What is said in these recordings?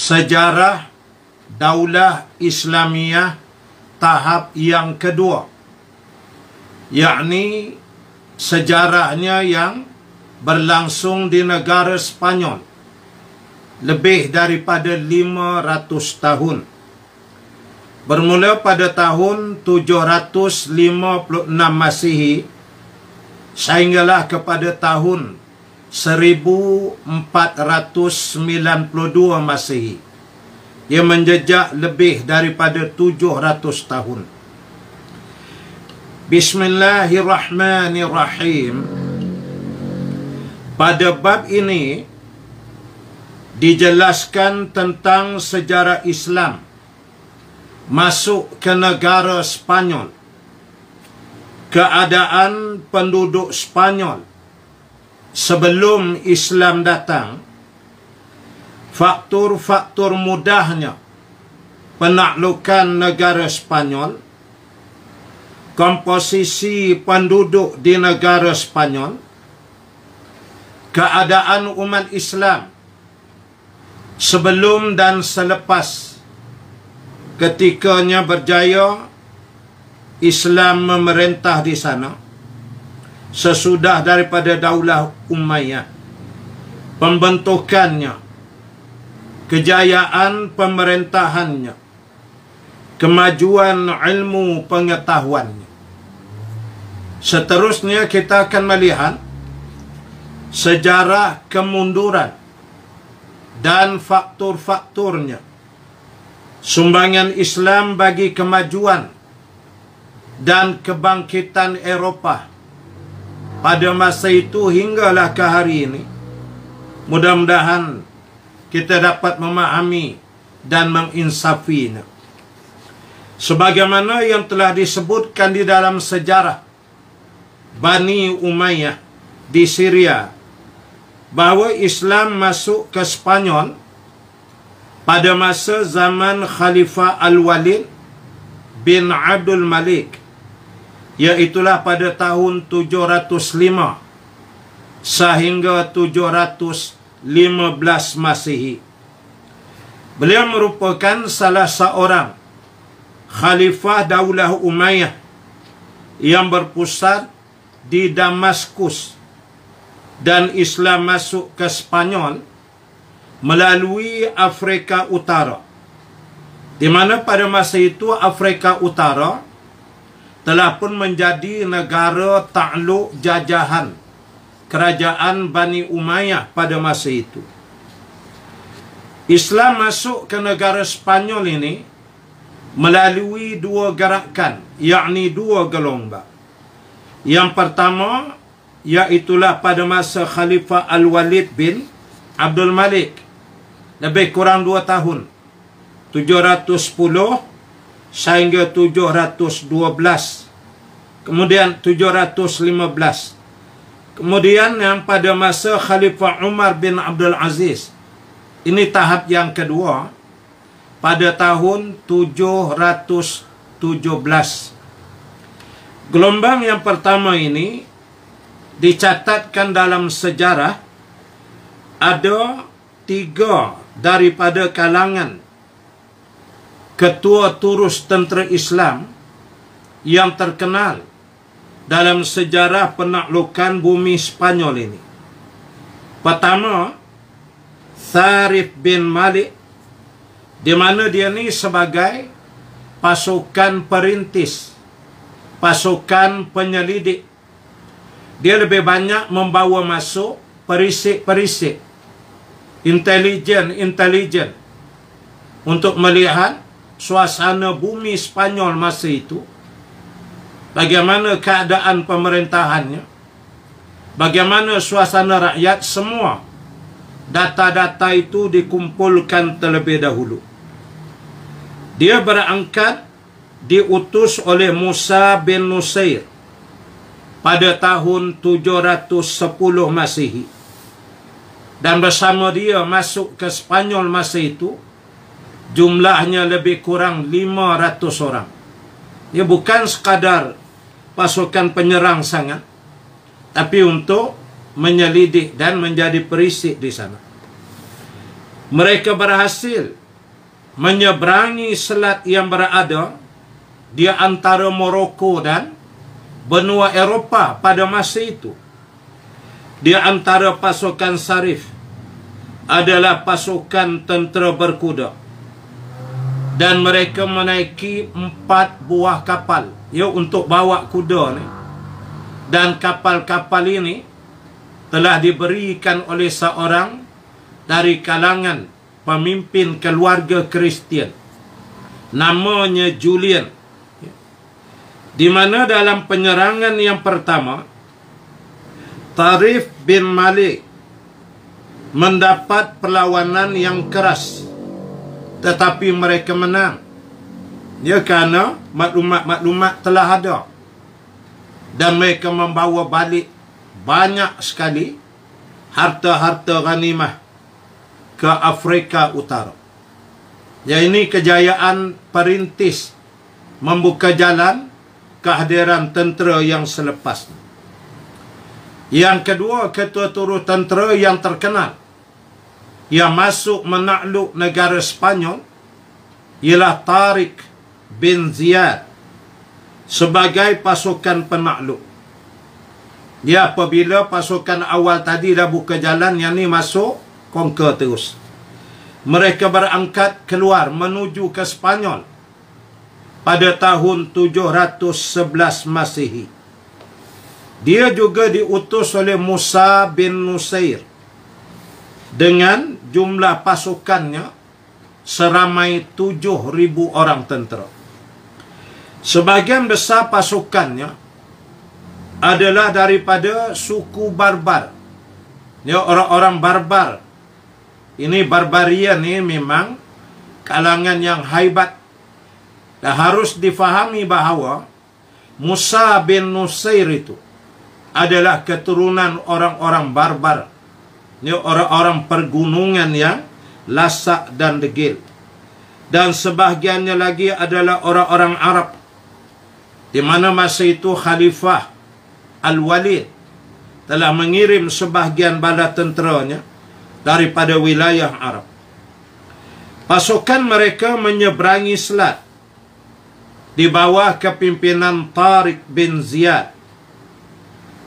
sejarah Daulah Islamiyah tahap yang kedua, yakni sejarahnya yang berlangsung di negara Spanyol lebih daripada 500 tahun. Bermula pada tahun 756 Masihi sehinggalah kepada tahun 1492 Masihi. Ia menjejak lebih daripada 700 tahun. Bismillahirrahmanirrahim. Pada bab ini dijelaskan tentang sejarah Islam masuk ke negara Spanyol, keadaan penduduk Spanyol sebelum Islam datang, faktor-faktor mudahnya penaklukan negara Spanyol, komposisi penduduk di negara Spanyol, keadaan umat Islam sebelum dan selepas ketikanya berjaya Islam memerintah di sana, sesudah daripada Daulah Umayyah, pembentukannya, kejayaan pemerintahannya, kemajuan ilmu pengetahuannya. Seterusnya kita akan melihat sejarah kemunduran dan faktor-faktornya, sumbangan Islam bagi kemajuan dan kebangkitan Eropah pada masa itu hinggalah ke hari ini. Mudah-mudahan kita dapat memahami dan menginsafinya. Sebagaimana yang telah disebutkan di dalam sejarah Bani Umayyah di Syria, bahawa Islam masuk ke Spanyol pada masa zaman Khalifah Al-Walid bin Abdul Malik, iaitulah pada tahun 705 sehingga 715 Masihi. Beliau merupakan salah seorang Khalifah Daulah Umayyah yang berpusat di Damaskus, dan Islam masuk ke Spanyol melalui Afrika Utara, di mana pada masa itu Afrika Utara telah pun menjadi negara takluk jajahan kerajaan Bani Umayyah pada masa itu. Islam masuk ke negara Spanyol ini melalui dua gerakan, yakni dua gelombang. Yang pertama, iaitulah pada masa Khalifah Al-Walid bin Abdul Malik, lebih kurang 2 tahun, 710 sehingga 712, kemudian 715. Kemudian yang pada masa Khalifah Umar bin Abdul Aziz, ini tahap yang kedua, pada tahun 717. Gelombang yang pertama ini dicatatkan dalam sejarah ada 3 daripada kalangan ketua turus tentera Islam yang terkenal dalam sejarah penaklukan bumi Spanyol ini. Pertama, Tharif bin Malik, di mana dia ni sebagai pasukan perintis, pasukan penyelidik. Dia lebih banyak membawa masuk perisik-perisik, intelijen untuk melihat suasana bumi Spanyol masa itu, bagaimana keadaan pemerintahannya, bagaimana suasana rakyat. Semua data-data itu dikumpulkan terlebih dahulu. Dia berangkat diutus oleh Musa bin Nusair pada tahun 710 Masihi, dan bersama dia masuk ke Spanyol masa itu jumlahnya lebih kurang 500 orang. Dia bukan sekadar pasukan penyerang sangat, tapi untuk menyelidik dan menjadi perisik di sana. Mereka berhasil menyeberangi selat yang berada di antara Morocco dan benua Eropah pada masa itu. Di antara pasukan Sarif adalah pasukan tentera berkuda. Dan mereka menaiki 4 buah kapal, ya, untuk bawa kuda ni. Dan kapal-kapal ini telah diberikan oleh seorang dari kalangan pemimpin keluarga Kristian, namanya Julian. Di mana dalam penyerangan yang pertama, Tarif bin Malik mendapat perlawanan yang keras, tetapi mereka menang. Ya, kerana maklumat-maklumat telah ada. Dan mereka membawa balik banyak sekali harta-harta ghanimah ke Afrika Utara. Ya, ini kejayaan perintis membuka jalan kehadiran tentera yang selepas. Yang kedua, ketua turut tentera yang terkenal yang masuk menakluk negara Sepanyol ialah Tariq bin Ziyad sebagai pasukan penakluk. Ya, apabila pasukan awal tadi dah buka jalan, yang ni masuk conquer terus. Mereka berangkat keluar menuju ke Sepanyol pada tahun 711 Masihi. Dia juga diutus oleh Musa bin Nusair dengan jumlah pasukannya seramai 7,000 orang tentera. Sebahagian besar pasukannya adalah daripada suku Barbar. Ya, orang-orang Barbar. Ini Barbarian ni memang kalangan yang haibat. Dan harus difahami bahawa Musa bin Nusair itu adalah keturunan orang-orang Barbar. Ini orang-orang pergunungan yang lasak dan degil. Dan sebahagiannya lagi adalah orang-orang Arab, di mana masa itu Khalifah Al-Walid telah mengirim sebahagian bala tenteranya daripada wilayah Arab. Pasukan mereka menyeberangi selat di bawah kepimpinan Tariq bin Ziyad.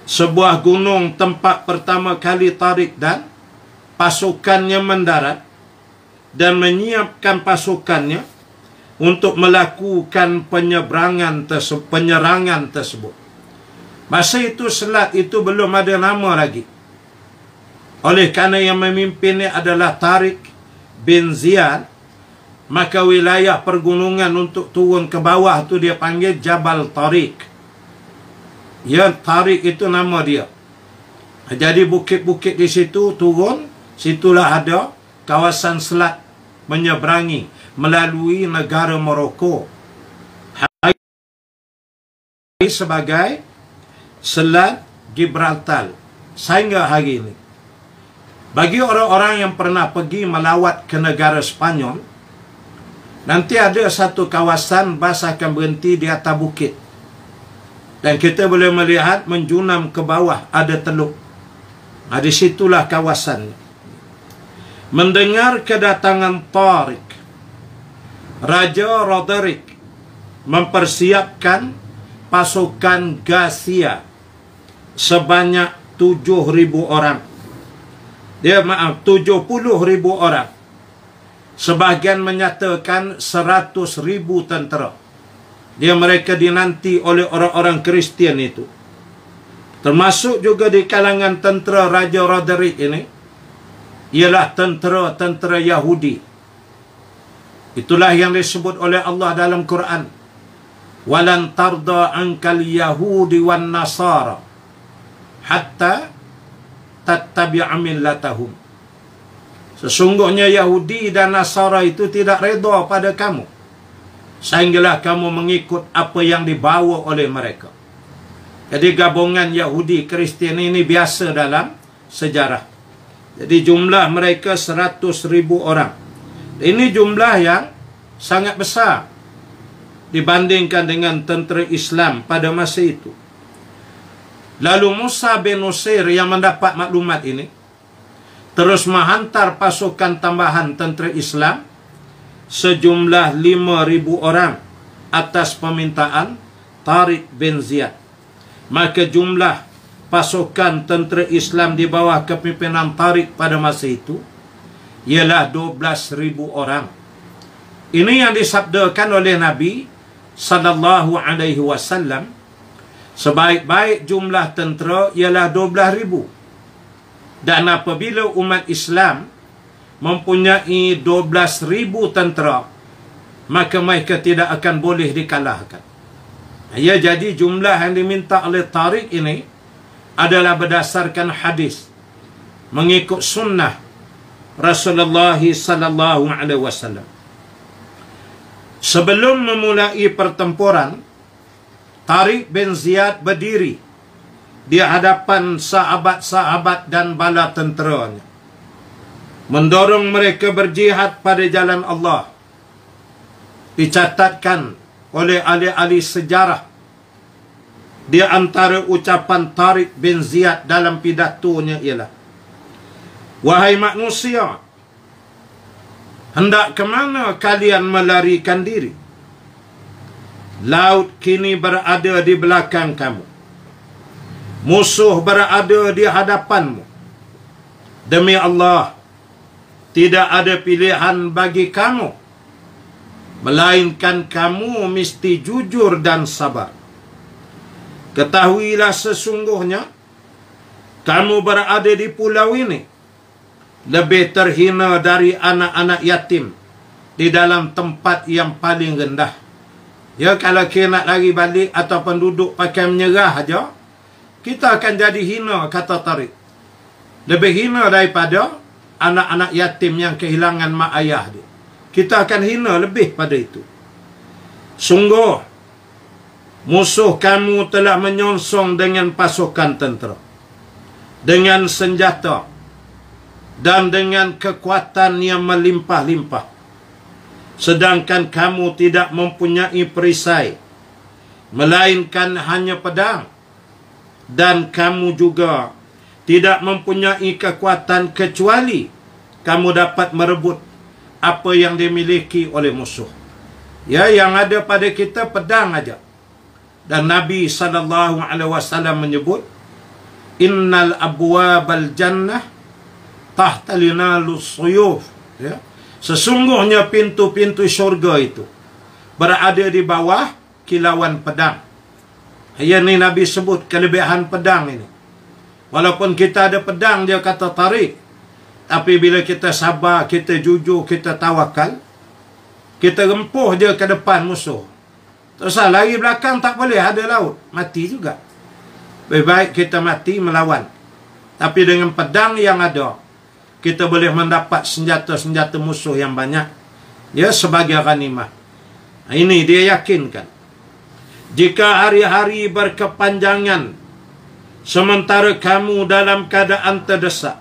Sebuah gunung tempat pertama kali Tariq dan pasukannya mendarat dan menyiapkan pasukannya untuk melakukan penyerangan tersebut. Masa itu selat itu belum ada nama lagi. Oleh kerana yang memimpinnya adalah Tariq bin Ziyad, maka wilayah pergunungan untuk turun ke bawah tu dia panggil Jabal Tariq. Ya, Tariq itu nama dia. Jadi bukit-bukit di situ turun, situlah ada kawasan selat menyeberangi melalui negara Morocco sebagai Selat Gibraltar sehingga hari ini. Bagi orang-orang yang pernah pergi melawat ke negara Sepanyol, nanti ada satu kawasan bas akan berhenti di atas bukit. Dan kita boleh melihat menjunam ke bawah ada teluk. Di situlah kawasannya. Mendengar kedatangan Tariq, Raja Roderick mempersiapkan pasukan Gasia sebanyak 7,000 orang. 70,000 orang. Sebahagian menyatakan 100,000 tentera. Mereka dinanti oleh orang-orang Kristian itu. Termasuk juga di kalangan tentera Raja Roderick ini ialah tentera-tentera Yahudi. Itulah yang disebut oleh Allah dalam Quran. Walan tarda ankal yahudi wan nasara hatta tattabi'a millatahum. Sesungguhnya Yahudi dan Nasara itu tidak redha pada kamu sehinggalah kamu mengikut apa yang dibawa oleh mereka. Jadi gabungan Yahudi Kristian ini biasa dalam sejarah. Jadi jumlah mereka 100,000 orang. Ini jumlah yang sangat besar dibandingkan dengan tentera Islam pada masa itu. Lalu Musa bin Nusair yang mendapat maklumat ini, terus menghantar pasukan tambahan tentera Islam sejumlah 5,000 orang atas permintaan Tariq bin Ziyad. Maka jumlah pasukan tentera Islam di bawah kepimpinan Tariq pada masa itu ialah 12,000 orang. Ini yang disabdakan oleh Nabi sallallahu alaihi wasallam, sebaik-baik jumlah tentera ialah 12,000. Dan apabila umat Islam mempunyai 12,000 tentera, maka mereka tidak akan boleh dikalahkan. Ya, jadi jumlah yang diminta oleh Tariq ini adalah berdasarkan hadis, mengikut sunnah Rasulullah sallallahu alaihi wasallam. Sebelum memulai pertempuran, Tariq bin Ziyad berdiri di hadapan sahabat-sahabat dan bala tenteranya, mendorong mereka berjihad pada jalan Allah. Dicatatkan oleh ahli-ahli sejarah, di antara ucapan Tariq bin Ziyad dalam pidatonya ialah, "Wahai manusia, hendak ke mana kalian melarikan diri? Laut kini berada di belakang kamu. Musuh berada di hadapanmu. Demi Allah, tidak ada pilihan bagi kamu, melainkan kamu mesti jujur dan sabar. Ketahuilah sesungguhnya kamu berada di pulau ini lebih terhina dari anak-anak yatim di dalam tempat yang paling rendah." Ya, kalau kita nak lari balik ataupun duduk pakai menyerah aja, kita akan jadi hina, kata Tariq. Lebih hina daripada anak-anak yatim yang kehilangan mak ayah dia. Kita akan hina lebih pada itu. Sungguh, musuh kamu telah menyongsong dengan pasukan tentera, dengan senjata, dan dengan kekuatan yang melimpah-limpah. Sedangkan kamu tidak mempunyai perisai, melainkan hanya pedang. Dan kamu juga tidak mempunyai kekuatan kecuali kamu dapat merebut apa yang dimiliki oleh musuh. Ya, yang ada pada kita pedang aja. Dan Nabi SAW menyebut, "Innal abwabal jannah tahta linalus suyuf." Ya, sesungguhnya pintu-pintu syurga itu berada di bawah kilauan pedang. Ya, ini Nabi sebut kelebihan pedang ini. Walaupun kita ada pedang, dia kata Tariq, tapi bila kita sabar, kita jujur, kita tawakal, kita rempuh dia ke depan musuh. Terus lari belakang tak boleh, ada laut, mati juga. Lebih baik kita mati melawan. Tapi dengan pedang yang ada, kita boleh mendapat senjata-senjata musuh yang banyak, ya, sebagai ghanimah. Ini dia yakinkan. Jika hari-hari berkepanjangan, sementara kamu dalam keadaan terdesak,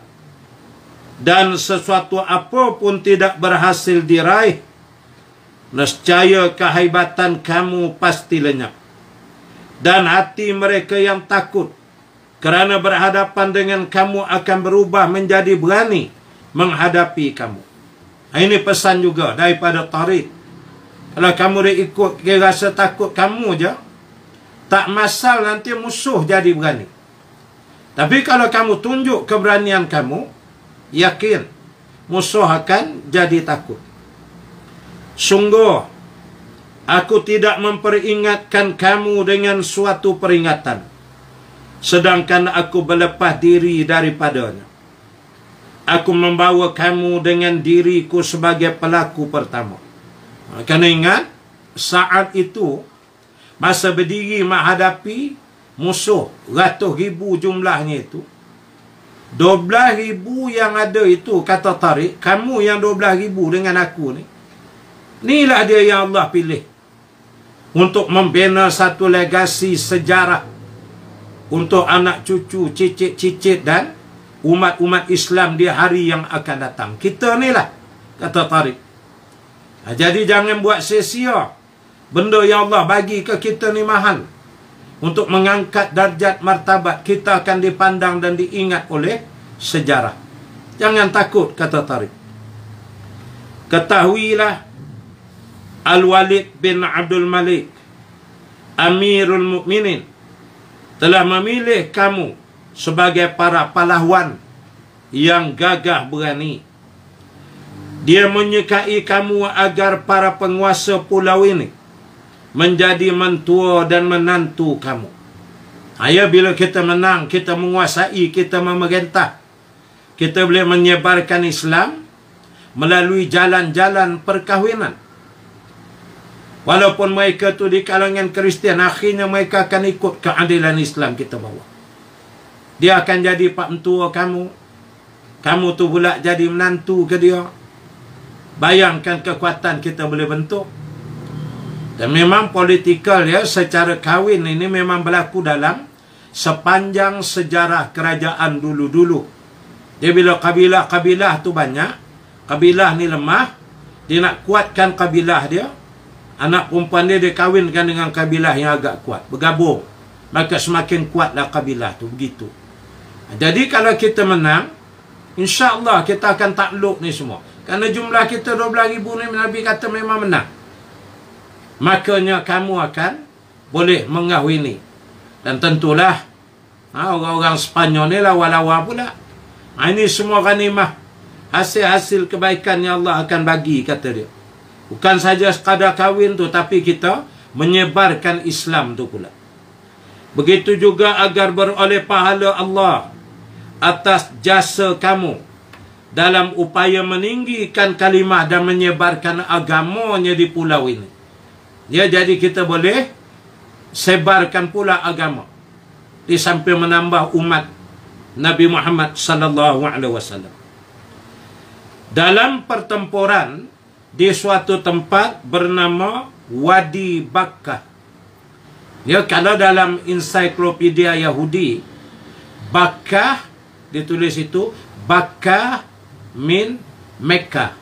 dan sesuatu apa pun tidak berhasil diraih, nescaya kehebatan kamu pasti lenyap. Dan hati mereka yang takut kerana berhadapan dengan kamu akan berubah menjadi berani menghadapi kamu. Ini pesan juga daripada Tariq. Kalau kamu dah ikut, dia rasa takut kamu je, tak masal nanti musuh jadi berani. Tapi kalau kamu tunjuk keberanian kamu, yakin musuh akan jadi takut. Sungguh, aku tidak memperingatkan kamu dengan suatu peringatan, sedangkan aku berlepas diri daripadanya. Aku membawa kamu dengan diriku sebagai pelaku pertama. Kena ingat, saat itu, masa berdiri menghadapi musuh, ratus ribu jumlahnya itu, 12,000 yang ada itu, kata Tariq, kamu yang 12,000 dengan aku ni, inilah dia yang Allah pilih untuk membina satu legasi sejarah untuk anak cucu, cicit-cicit dan umat-umat Islam di hari yang akan datang. Kita ni lah, kata Tariq. Jadi jangan buat sia-sia benda yang Allah bagi ke kita ni mahal. Untuk mengangkat darjat martabat, kita akan dipandang dan diingat oleh sejarah. Jangan takut, kata Tariq. Ketahuilah Al-Walid bin Abdul Malik, Amirul Mukminin, telah memilih kamu sebagai para pahlawan yang gagah berani. Dia menyukai kamu agar para penguasa pulau ini menjadi mentua dan menantu kamu. Ya, bila kita menang, kita menguasai, kita memerintah, kita boleh menyebarkan Islam melalui jalan-jalan perkahwinan. Walaupun mereka tu di kalangan Kristian, akhirnya mereka akan ikut keadilan Islam kita bawa. Dia akan jadi pak mentua kamu. Kamu tu pula jadi menantu ke dia. Bayangkan kekuatan kita boleh bentuk. Dan memang politikal ya, secara kahwin ini memang berlaku dalam sepanjang sejarah kerajaan dulu-dulu. Dia bila kabilah-kabilah tu banyak, kabilah ni lemah, dia nak kuatkan kabilah dia, anak perempuan dia kahwinkan dengan kabilah yang agak kuat, bergabung, maka semakin kuatlah kabilah tu, begitu. Jadi kalau kita menang, insya-Allah kita akan takluk ni semua. Kerana jumlah kita 12,000 ni, Nabi kata memang menang. Makanya kamu akan boleh mengahwini. Dan tentulah orang-orang Sepanyol ni lawa-lawa pula. Ini semua ghanimah, hasil-hasil kebaikan yang Allah akan bagi, kata dia. Bukan saja sekadar kahwin tu, tapi kita menyebarkan Islam tu pula. Begitu juga agar beroleh pahala Allah atas jasa kamu dalam upaya meninggikan kalimah dan menyebarkan agamanya di pulau ini. Ya, jadi kita boleh sebarkan pula agama di samping menambah umat Nabi Muhammad sallallahu alaihi wasallam. Dalam pertempuran di suatu tempat bernama Wadi Bakkah. Ya, kalau dalam ensiklopedia Yahudi, Bakkah ditulis itu Bakkah min Mekah.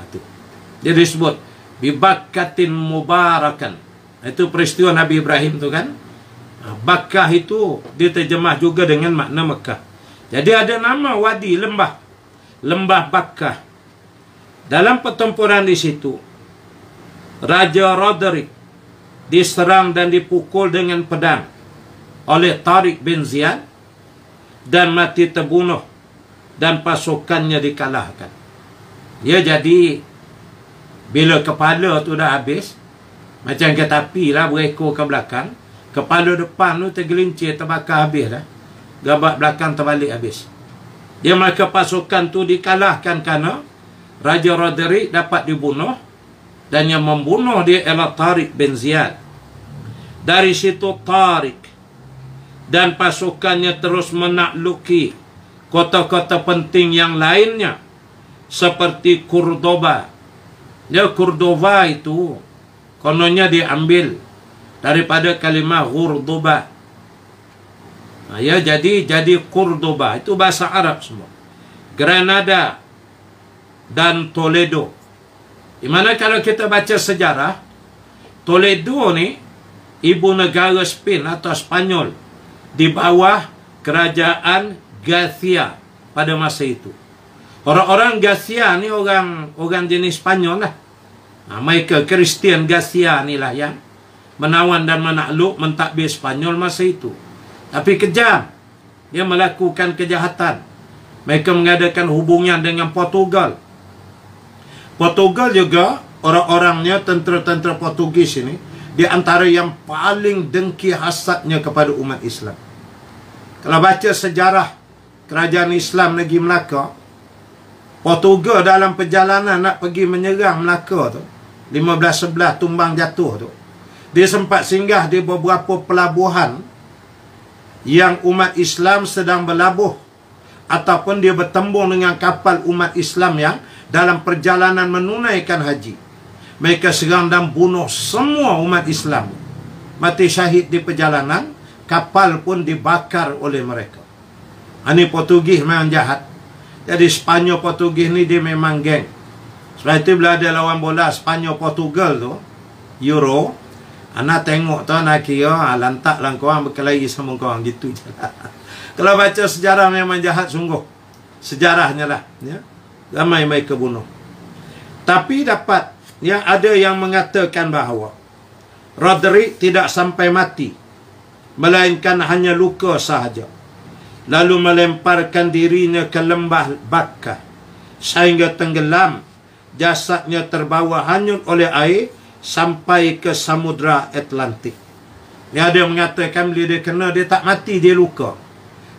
Itu. Dia disebut Bibakkatin Mubarakan. Itu peristiwa Nabi Ibrahim tu kan. Bakkah itu diterjemah juga dengan makna Mekah. Jadi ada nama wadi, lembah. Lembah Bakkah. Dalam pertempuran di situ, Raja Roderick diserang dan dipukul dengan pedang oleh Tariq bin Ziyad dan mati terbunuh dan pasukannya dikalahkan. Ya, jadi bila kepala tu dah habis, macam kereta api lah berekor ke belakang, kepala depan tu tergelincir, terbakar habis dah. Gabak belakang terbalik habis. Dia, maka pasukan tu dikalahkan kerana Raja Roderick dapat dibunuh, dan yang membunuh dia ialah Tariq bin Ziyad. Dari situ Tariq dan pasukannya terus menakluki kota-kota penting yang lainnya seperti Cordoba. Ya, Cordoba itu kononnya diambil daripada kalimah Cordoba. Ya, jadi Cordoba itu bahasa Arab semua. Granada dan Toledo. Di mana kalau kita baca sejarah, Toledo ni ibu negara Spain atau Spanyol di bawah kerajaan Garcia pada masa itu. Orang-orang Garcia ni orang jenis Spanyol lah. Mereka Kristian Garcia ni lah yang menawan dan menakluk mentadbir Spanyol masa itu. Tapi kejam. Dia melakukan kejahatan. Mereka mengadakan hubungan dengan Portugal. Portugal juga, orang-orangnya, tentera-tentera Portugis ini, di antara yang paling dengki hasadnya kepada umat Islam. Kalau baca sejarah kerajaan Islam negeri Melaka, Portugal dalam perjalanan nak pergi menyerang Melaka tu, 1511 tumbang jatuh tu, dia sempat singgah di beberapa pelabuhan yang umat Islam sedang berlabuh, ataupun dia bertembung dengan kapal umat Islam yang dalam perjalanan menunaikan haji. Mereka serang dan bunuh semua umat Islam. Mati syahid di perjalanan, kapal pun dibakar oleh mereka. Ini Portugis memang jahat. Jadi Spanyol Portugis ni dia memang geng. Sebab itu bila ada lawan bola Spanyol Portugal tu, Euro, anak tengok tu, anak kira lantak lah korang berkelahi sama korang gitu je. Kalau baca sejarah memang jahat sungguh. sejarahnya lah, ya. Ramai mereka bunuh. Tapi dapat, ya, ada yang mengatakan bahawa Roderick tidak sampai mati, melainkan hanya luka sahaja, lalu melemparkan dirinya ke lembah Bakka sehingga tenggelam. Jasadnya terbawa hanyut oleh air sampai ke Samudra Atlantik. Ya, ada yang mengatakan bila dia kena, dia tak mati, dia luka.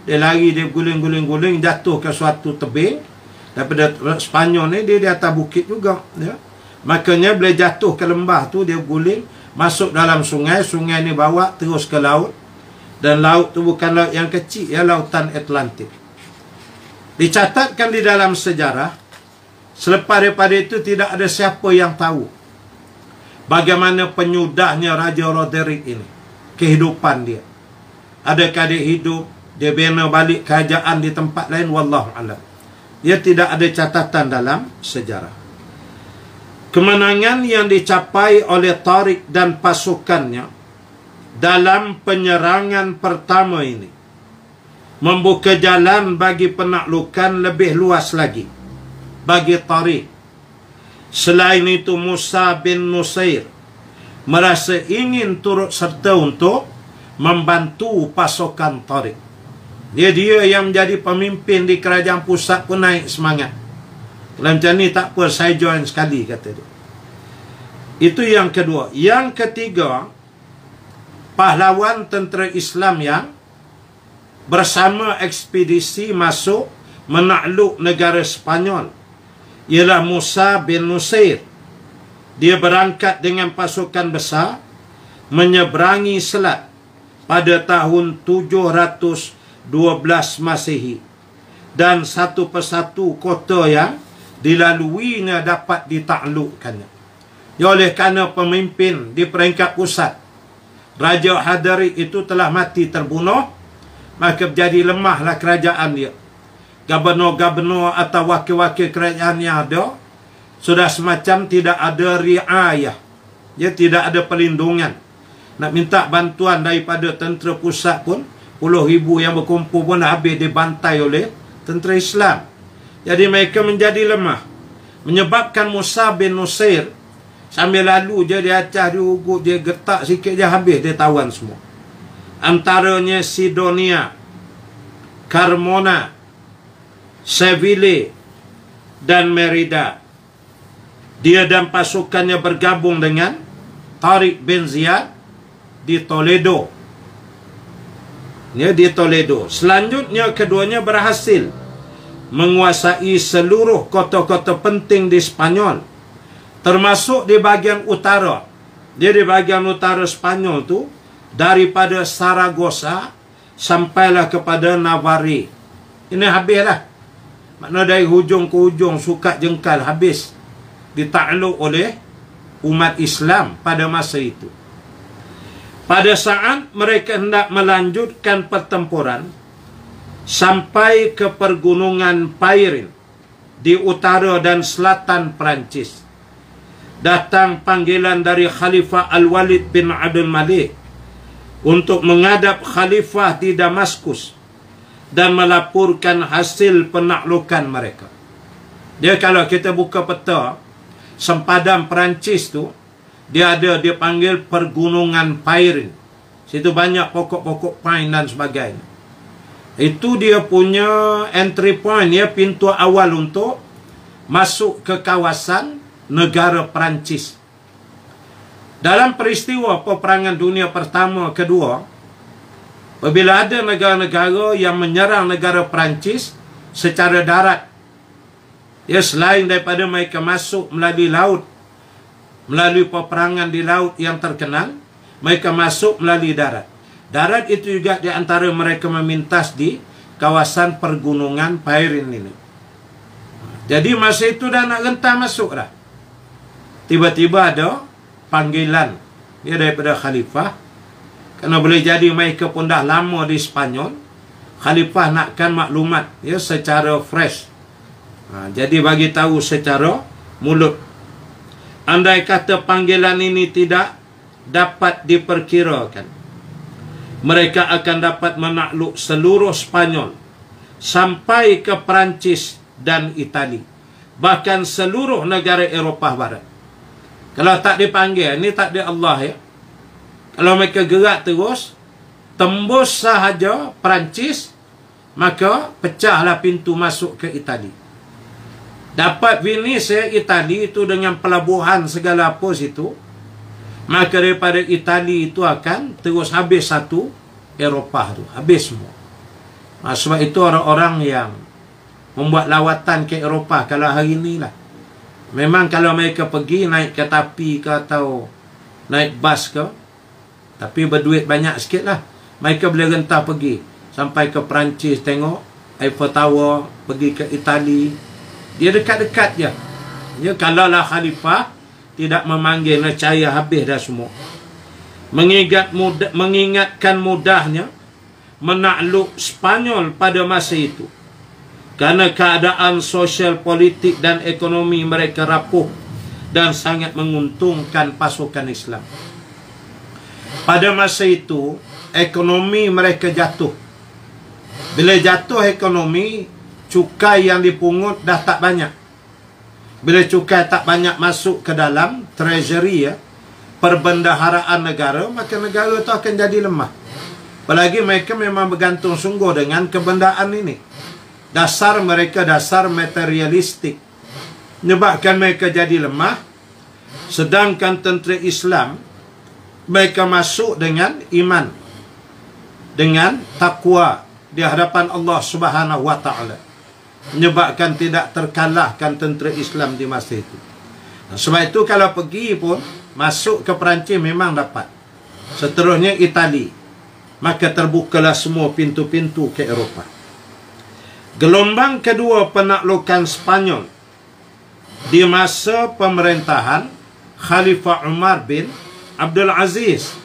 Dia lari, dia guling-guling-guling, jatuh ke suatu tebing. Daripada Sepanyol ni, dia di atas bukit juga, ya. Makanya bila jatuh ke lembah tu, dia guling, masuk dalam sungai. Sungai ni bawa terus ke laut. Dan laut tu bukan laut yang kecil, ya, lautan Atlantik. Dicatatkan di dalam sejarah, selepas daripada itu tidak ada siapa yang tahu bagaimana penyudahnya Raja Roderick ini, kehidupan dia. Adakah dia hidup, dia bina balik kerajaan di tempat lain, wallahu alam. Dia tidak ada catatan dalam sejarah. Kemenangan yang dicapai oleh Tariq dan pasukannya dalam penyerangan pertama ini membuka jalan bagi penaklukan lebih luas lagi bagi Tariq. Selain itu, Musa bin Nusair merasa ingin turut serta untuk membantu pasukan Tariq. Dia yang menjadi pemimpin di kerajaan pusat pun naik semangat. Kalau macam ni tak apa, saya join sekali, kata dia. Itu yang kedua. Yang ketiga, pahlawan tentera Islam yang bersama ekspedisi masuk menakluk negara Sepanyol ialah Musa bin Nusair. Dia berangkat dengan pasukan besar menyeberangi selat pada tahun 712 Masehi, dan satu persatu kota yang dilaluinya dapat ditaklukkannya. Oleh kerana pemimpin di peringkat pusat, Raja Hadari itu telah mati terbunuh, maka menjadi lemahlah kerajaan dia. Gubernur-gubernur atau wakil-wakil kerajaan yang ada sudah semacam tidak ada riayah. Dia tidak ada perlindungan. Nak minta bantuan daripada tentera pusat pun, puluh ribu yang berkumpul pun habis dibantai oleh tentera Islam. Jadi mereka menjadi lemah. Menyebabkan Musa bin Nusair sambil lalu je dia acah, dia ugut, dia getak sikit je habis, dia tawan semua. Antaranya Sidonia, Carmona, Seville dan Merida. Dia dan pasukannya bergabung dengan Tariq bin Ziyad di Toledo. Ya, di Toledo. Selanjutnya keduanya berhasil menguasai seluruh kota-kota penting di Spanyol, termasuk di bahagian utara. Dia di bahagian utara Spanyol tu, daripada Saragossa sampailah kepada Navarre. Ini habislah. Makna dari hujung ke hujung, sukat jengkal, habis ditakluk oleh umat Islam pada masa itu. Pada saat mereka hendak melanjutkan pertempuran sampai ke pergunungan Pyrenees di utara dan selatan Perancis, datang panggilan dari Khalifah Al-Walid bin Abdul Malik untuk menghadap Khalifah di Damaskus dan melaporkan hasil penaklukan mereka. Dia, kalau kita buka peta sempadan Perancis tu, dia panggil pergunungan Pyrenees. Situ banyak pokok-pokok pine dan sebagainya. Itu dia punya entry point, ya, pintu awal untuk masuk ke kawasan negara Perancis. Dalam peristiwa peperangan dunia pertama, kedua, apabila ada negara-negara yang menyerang negara Perancis secara darat, ya, selain daripada mereka masuk melalui laut, melalui peperangan di laut yang terkenal, mereka masuk melalui darat. Darat itu juga di antara mereka memintas di kawasan pergunungan Pyrenees ini. Jadi masa itu dah nak gentar masuk dah. Tiba-tiba ada panggilan dia daripada Khalifah. Kerana boleh jadi mereka pun dah lama di Spanyol. Khalifah nakkan maklumat, ya, secara fresh. Jadi bagi tahu secara mulut. Andai kata panggilan ini tidak dapat diperkirakan, mereka akan dapat menakluk seluruh Spanyol sampai ke Perancis dan Itali, bahkan seluruh negara Eropah Barat. Kalau tak dipanggil, ini tak di Allah ya. Kalau mereka gerak terus, tembus sahaja Perancis, maka pecahlah pintu masuk ke Itali. Dapat Venice Itali itu dengan pelabuhan segala apa situ, maka daripada Itali itu akan terus habis satu Eropah tu, habis semua. Sebab itu orang-orang yang membuat lawatan ke Eropah kalau hari ni lah, memang kalau mereka pergi naik kereta api ke atau naik bas ke, tapi berduit banyak sikit lah, mereka boleh rentah pergi sampai ke Perancis tengok Eiffel Tower, pergi ke Itali. Dia dekat-dekat je. Ya, kalau lah khalifah tidak memanggil, nescaya habis dah semua. Mengingatkan mudahnya menakluk Spanyol pada masa itu, kerana keadaan sosial, politik dan ekonomi mereka rapuh dan sangat menguntungkan pasukan Islam. Pada masa itu, ekonomi mereka jatuh. Bila jatuh ekonomi, cukai yang dipungut dah tak banyak. Bila cukai tak banyak masuk ke dalam treasury ya, perbendaharaan negara, maka negara itu akan jadi lemah. Apalagi mereka memang bergantung sungguh dengan kebendaan ini. Dasar mereka dasar materialistik, menyebabkan mereka jadi lemah. Sedangkan tentera Islam, mereka masuk dengan iman, dengan takwa di hadapan Allah Subhanahu wa taala, menyebabkan tidak terkalahkan tentera Islam di masa itu. Sebab itu kalau pergi pun masuk ke Perancis memang dapat. Seterusnya Itali, maka terbukalah semua pintu-pintu ke Eropah. Gelombang kedua penaklukan Spanyol di masa pemerintahan Khalifah Umar bin Abdul Aziz,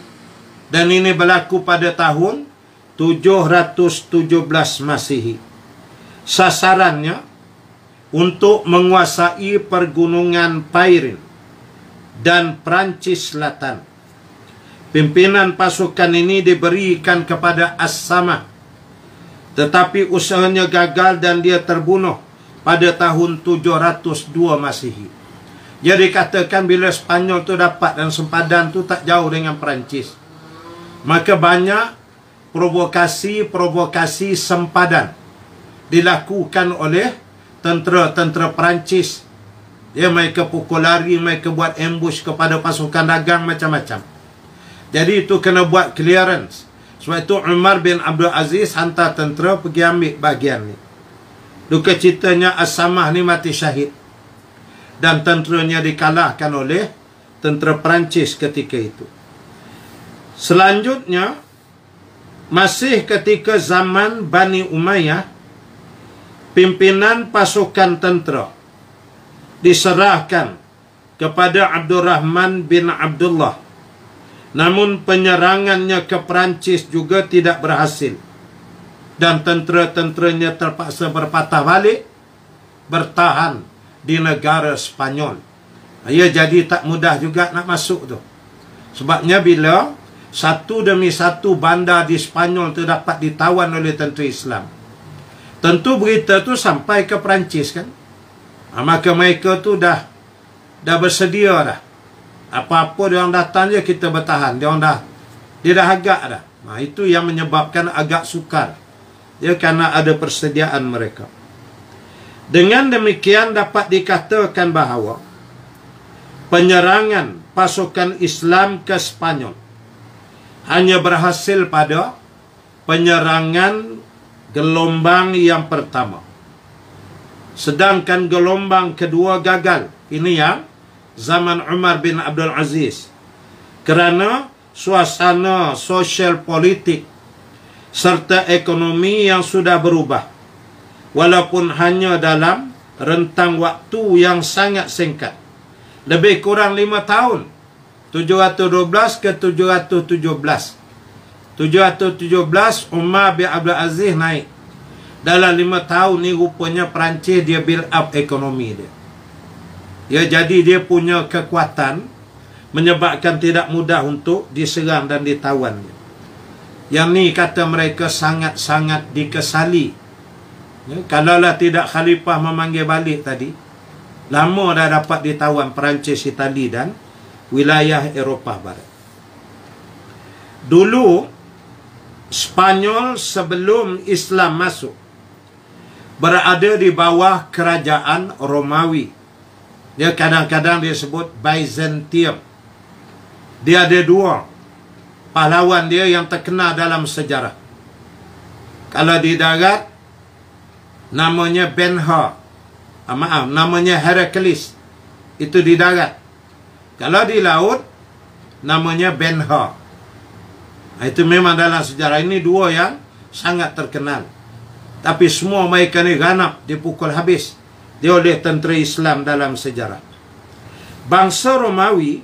dan ini berlaku pada tahun 717 Masihi. Sasarannya untuk menguasai pergunungan Pyrenees dan Perancis Selatan. Pimpinan pasukan ini diberikan kepada As-Samah, tetapi usahanya gagal dan dia terbunuh pada tahun 702 Masihi. Jadi katakan bila Spanyol tu dapat, dan sempadan tu tak jauh dengan Perancis, maka banyak provokasi sempadan dilakukan oleh tentera-tentera Perancis. Ya, mereka pukul lari, mereka buat ambush kepada pasukan dagang macam-macam. Jadi itu kena buat clearance. Sebab itu Umar bin Abdul Aziz hantar tentera pergi ambil bahagian ni. Duka citanya As-Samah ni mati syahid, dan tenteranya dikalahkan oleh tentera Perancis ketika itu. Selanjutnya, masih ketika zaman Bani Umayyah, pimpinan pasukan tentera diserahkan kepada Abdurrahman bin Abdullah. Namun penyerangannya ke Perancis juga tidak berhasil, dan tentera-tenteranya terpaksa berpatah balik, bertahan di negara Spanyol. Ya, jadi tak mudah juga nak masuk tu. Sebabnya bila satu demi satu bandar di Spanyol tu dapat ditawan oleh tentera Islam, tentu berita tu sampai ke Perancis kan. Maka mereka tu dah bersedia dah. Apa-apa dia orang datang je kita bertahan. Dia dah agak dah. Itu yang menyebabkan agak sukar. Ya, kerana ada persediaan mereka. Dengan demikian dapat dikatakan bahawa penyerangan pasukan Islam ke Spanyol hanya berhasil pada penyerangan gelombang yang pertama. Sedangkan gelombang kedua gagal. Ini yang zaman Umar bin Abdul Aziz. Kerana suasana sosial politik serta ekonomi yang sudah berubah, walaupun hanya dalam rentang waktu yang sangat singkat, lebih kurang 5 tahun, 712 ke 717. 717 Umar bin Abdul Aziz naik. Dalam 5 tahun ni rupanya Perancis dia build up ekonomi dia. Ya, jadi dia punya kekuatan menyebabkan tidak mudah untuk diserang dan ditawan. Yang ni kata mereka sangat-sangat dikesali Ya, kalaulah tidak khalifah memanggil balik tadi, lama dah dapat ditawan Perancis, Itali dan wilayah Eropah Barat. Dulu Spanyol sebelum Islam masuk berada di bawah kerajaan Romawi. Dia kadang-kadang disebut Byzantium. Dia ada dua pahlawan dia yang terkenal dalam sejarah. Kalau di darat namanya Ben-Hur. Namanya Heracles. Itu di darat. Kalau di laut namanya Ben-Hur. Itu memang dalam sejarah ini dua yang sangat terkenal. Tapi semua mereka ni ganap dipukul habis dia oleh tentera Islam dalam sejarah. Bangsa Romawi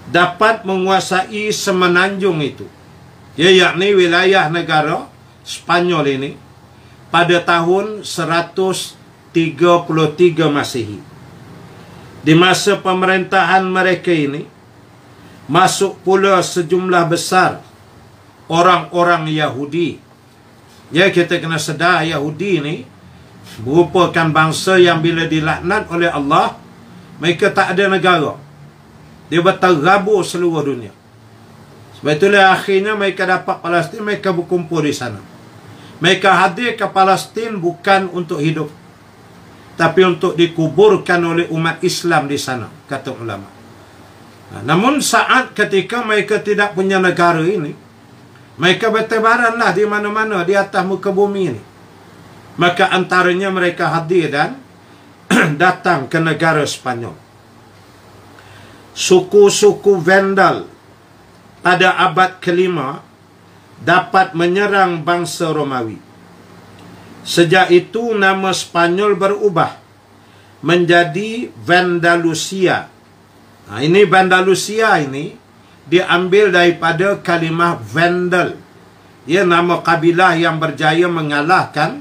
dapat menguasai semenanjung itu, yakni wilayah negara Spanyol ini pada tahun 133 Masehi. Di masa pemerintahan mereka ini masuk pula sejumlah besar orang-orang Yahudi. Ya, kita kena sedar Yahudi ni merupakan bangsa yang bila dilaknat oleh Allah, mereka tak ada negara. Dia berterabur seluruh dunia. Sebab itulah akhirnya mereka dapat Palestin, mereka berkumpul di sana. Mereka hadir ke Palestin bukan untuk hidup, tapi untuk dikuburkan oleh umat Islam di sana, kata ulama. Namun saat ketika mereka tidak punya negara ini, mereka bertebaranlah di mana-mana di atas muka bumi ini. Maka antaranya mereka hadir dan datang ke negara Spanyol. Suku-suku Vandal pada abad ke-5 dapat menyerang bangsa Romawi. Sejak itu nama Spanyol berubah menjadi Vandalusia. Ini Vandalusia ini diambil daripada kalimah Vandal. Ia nama kabilah yang berjaya mengalahkan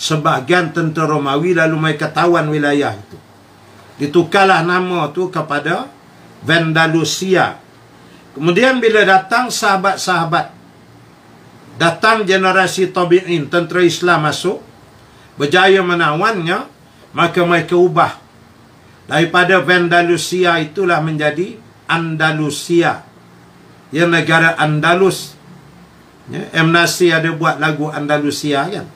sebahagian tentera Romawi lalu mereka tawan wilayah itu. Ditukarlah nama tu kepada Vandalusia. Kemudian bila datang sahabat-sahabat, datang generasi tabi'in, tentera Islam masuk, berjaya menawannya, maka mereka ubah. Daripada Vandalusia itulah menjadi Andalusia. Ya, negara Andalus. Ya, M. Nasir ada buat lagu Andalusia kan.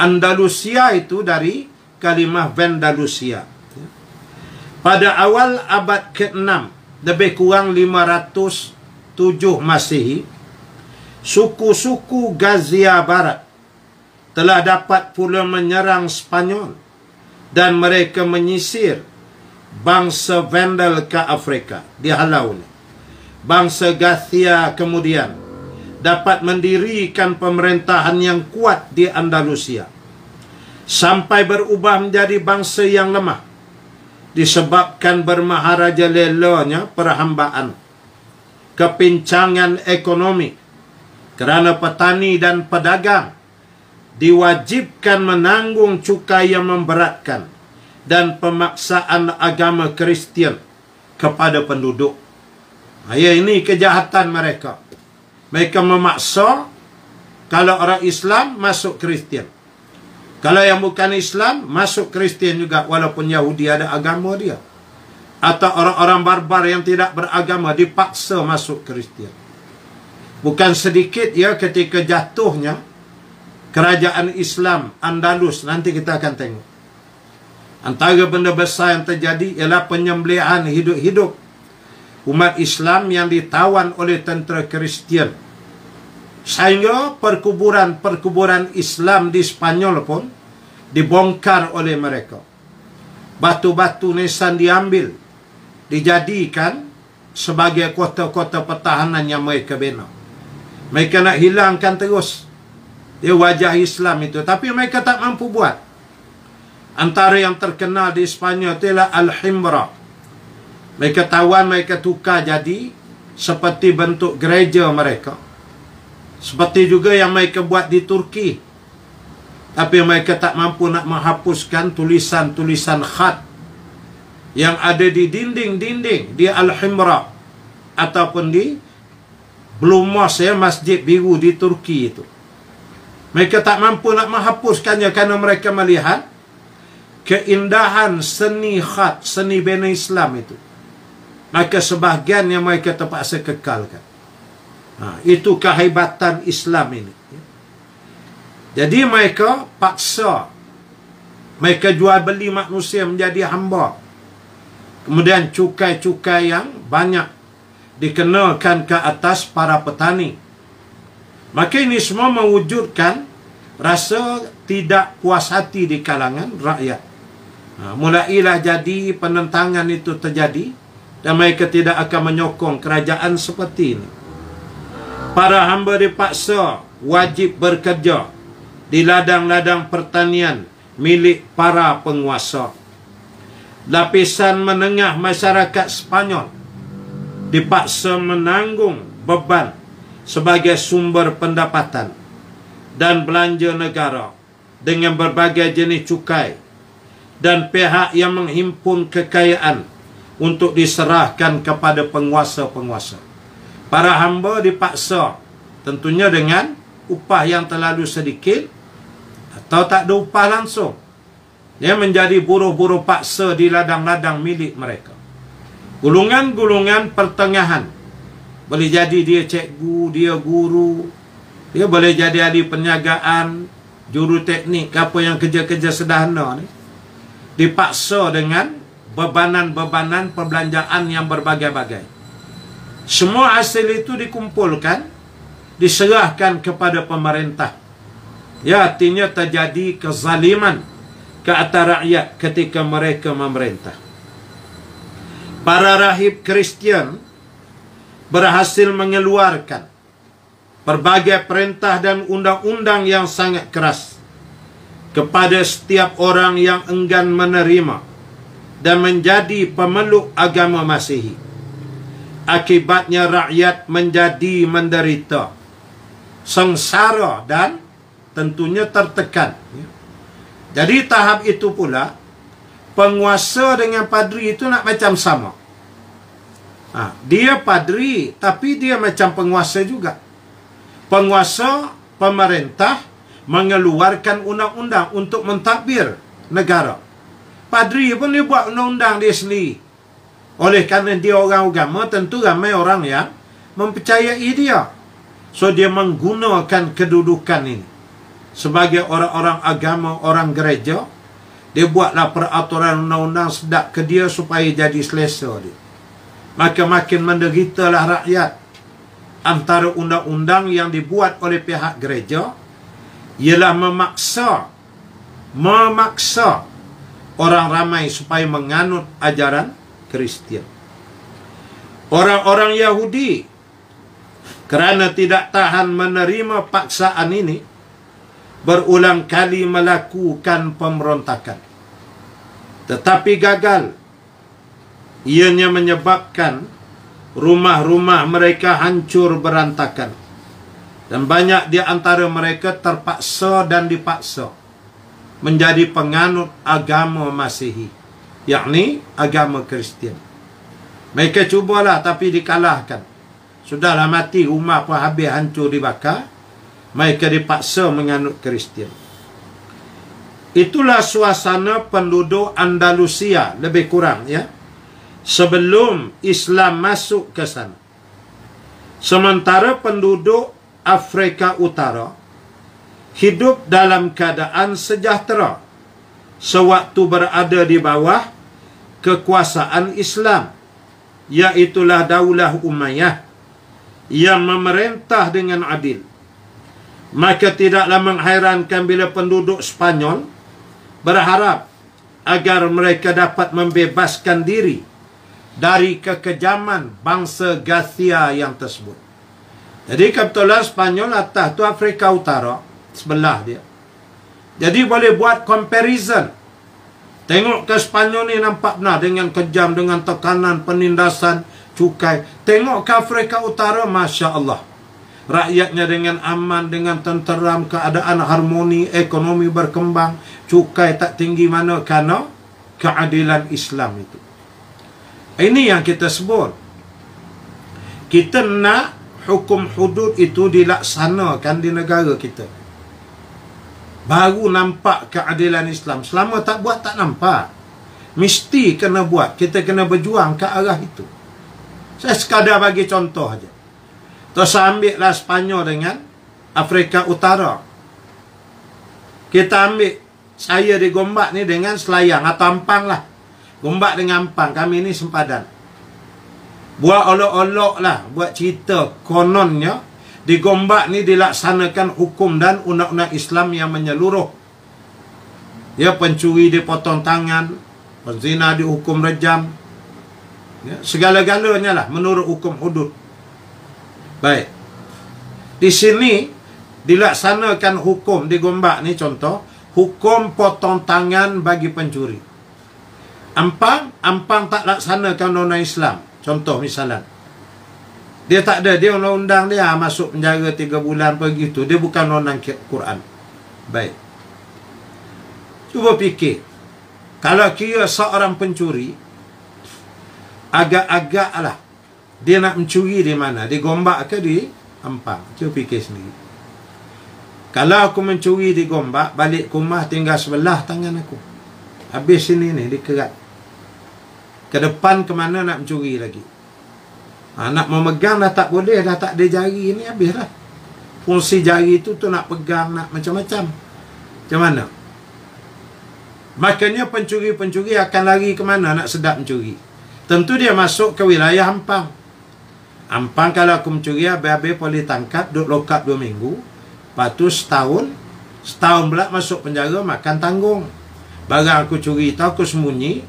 Andalusia itu dari kalimah Vandalusia. Ya. Pada awal abad ke-6, lebih kurang 507 Masehi, suku-suku Gazia Barat telah dapat pula menyerang Spanyol dan mereka menyisir bangsa Vandal ke Afrika. Dihalau. Bangsa Gazia kemudian dapat mendirikan pemerintahan yang kuat di Andalusia sampai berubah menjadi bangsa yang lemah disebabkan bermaharaja lelanya perhambaan, kepincangan ekonomi kerana petani dan pedagang diwajibkan menanggung cukai yang memberatkan dan pemaksaan agama Kristian kepada penduduk. Ya, ini kejahatan mereka. Mereka memaksa kalau orang Islam masuk Kristian, kalau yang bukan Islam masuk Kristian juga, walaupun Yahudi ada agama dia, atau orang-orang barbar yang tidak beragama dipaksa masuk Kristian. Bukan sedikit ya ketika jatuhnya kerajaan Islam Andalus, nanti kita akan tengok. Antara benda besar yang terjadi ialah penyembelihan hidup-hidup umat Islam yang ditawan oleh tentera Kristian. Sehingga perkuburan Islam di Spanyol pun dibongkar oleh mereka. Batu-batu nisan diambil, dijadikan sebagai kota-kota pertahanan yang mereka bina. Mereka nak hilangkan terus dia wajah Islam itu, tapi mereka tak mampu buat. Antara yang terkenal di Spanyol ialah Alhambra. Mereka tawan, mereka tukar jadi seperti bentuk gereja mereka. Seperti juga yang mereka buat di Turki. Tapi mereka tak mampu nak menghapuskan tulisan-tulisan khat yang ada di dinding-dinding di Alhambra ataupun di Blue Mosque, ya, Masjid Biru di Turki itu. Mereka tak mampu nak menghapuskannya kerana mereka melihat keindahan seni khat, seni bina Islam itu. Maka sebahagian yang mereka terpaksa kekalkan. Itu kehebatan Islam ini. Jadi mereka paksa, mereka jual beli manusia menjadi hamba. Kemudian cukai-cukai yang banyak dikenakan ke atas para petani. Maka ini semua mewujudkan rasa tidak puas hati di kalangan rakyat. Mulailah jadi penentangan itu terjadi dan mereka tidak akan menyokong kerajaan seperti ini. Para hamba dipaksa wajib bekerja di ladang-ladang pertanian milik para penguasa. Lapisan menengah masyarakat Sepanyol dipaksa menanggung beban sebagai sumber pendapatan dan belanja negara dengan berbagai jenis cukai dan pihak yang menghimpun kekayaan untuk diserahkan kepada penguasa-penguasa. Para hamba dipaksa tentunya dengan upah yang terlalu sedikit atau tak ada upah langsung. Dia menjadi buruh-buruh paksa di ladang-ladang milik mereka. Golongan-golongan pertengahan. Boleh jadi dia cikgu, dia guru, dia boleh jadi ahli perniagaan, juru teknik, apa yang kerja-kerja sederhana ni. Dipaksa dengan bebanan-bebanan perbelanjaan yang berbagai-bagai. Semua hasil itu dikumpulkan, diserahkan kepada pemerintah. Ya, artinya terjadi kezaliman ke atas rakyat ketika mereka memerintah. Para rahib Kristian berhasil mengeluarkan berbagai perintah dan undang-undang yang sangat keras kepada setiap orang yang enggan menerima dan menjadi pemeluk agama Masihi. Akibatnya rakyat menjadi menderita, sengsara dan tentunya tertekan. Jadi tahap itu pula penguasa dengan padri itu nak macam sama. Dia padri tapi dia macam penguasa juga. Penguasa, pemerintah mengeluarkan undang-undang untuk mentadbir negara. Padri pun dia buat undang-undang dia sendiri. Oleh kerana dia orang agama, tentu ramai orang yang mempercayai dia. So dia menggunakan kedudukan ini sebagai orang-orang agama, orang gereja. Dia buatlah peraturan undang-undang sedap ke dia supaya jadi selesa dia. Maka makin menderitalah rakyat. Antara undang-undang yang dibuat oleh pihak gereja ialah memaksa orang ramai supaya menganut ajaran Kristian. Orang-orang Yahudi kerana tidak tahan menerima paksaan ini berulang kali melakukan pemberontakan. Tetapi gagal. Ianya menyebabkan rumah-rumah mereka hancur berantakan. Dan banyak di antara mereka terpaksa dan dipaksa menjadi penganut agama Masihi, yakni agama Kristian. Mereka cubalah tapi dikalahkan. Sudahlah mati, rumah pun habis hancur dibakar. Mereka dipaksa menganut Kristian. Itulah suasana penduduk Andalusia lebih kurang, ya, sebelum Islam masuk ke sana. Sementara penduduk Afrika Utara hidup dalam keadaan sejahtera sewaktu berada di bawah kekuasaan Islam, iaitulah Daulah Umayyah yang memerintah dengan adil. Maka tidaklah menghairankan bila penduduk Spanyol berharap agar mereka dapat membebaskan diri dari kekejaman bangsa Garcia yang tersebut. Jadi kebetulan Spanyol atas tu Afrika Utara sebelah dia. Jadi boleh buat comparison. Tengok ke Spanyol ni nampak benar dengan kejam, dengan tekanan, penindasan, cukai. Tengok ke Afrika Utara, Masya Allah. Rakyatnya dengan aman, dengan tenteram, keadaan harmoni, ekonomi berkembang, cukai tak tinggi mana kerana keadilan Islam itu. Ini yang kita sebut. Kita nak hukum hudud itu dilaksanakan di negara kita. baru nampak keadilan Islam. Selama tak buat, tak nampak. Mesti kena buat. Kita kena berjuang ke arah itu. Saya sekadar bagi contoh aja. Terus ambil lah Sepanyol dengan Afrika Utara. Kita ambil saya di Gombak ni dengan Selayang atau Ampang lah. Gombak dengan Ampang, kami ni sempadan. Buat olok-olok lah, buat cerita kononnya di Gombak ni dilaksanakan hukum dan undang-undang Islam yang menyeluruh. Ya, pencuri dipotong tangan, penzina dihukum rejam. Ya, segala-galanya lah menurut hukum hudud. Baik. Di sini dilaksanakan hukum di Gombak ni contoh, hukum potong tangan bagi pencuri. Ampang tak laksanakan undang-undang Islam. Contoh misalnya, dia tak ada, dia undang-undang dia masuk penjara 3 bulan begitu. Dia bukan undang Quran. Baik. Cuba fikir. Kalau kira seorang pencuri, agak-agak lah dia nak mencuri di mana? Di Gombak ke di Ampang? Cuba fikir sendiri. Kalau aku mencuri di Gombak, balik ke rumah tinggal sebelah tangan aku. Habis sini ni, dikerat. Ke depan ke mana nak mencuri lagi? Nak memegang dah tak boleh, dah tak ada jari ni, habis lah. Fungsi jari tu nak pegang, nak macam-macam. Macam mana? Makanya pencuri-pencuri akan lari ke mana nak sedap mencuri? Tentu dia masuk ke wilayah Ampang. Ampang kalau aku mencuri, habis-habis boleh tangkap, duduk lokap 2 minggu. Lepas tu setahun pula masuk penjara, makan tanggung. Barang aku curi tu aku sembunyi.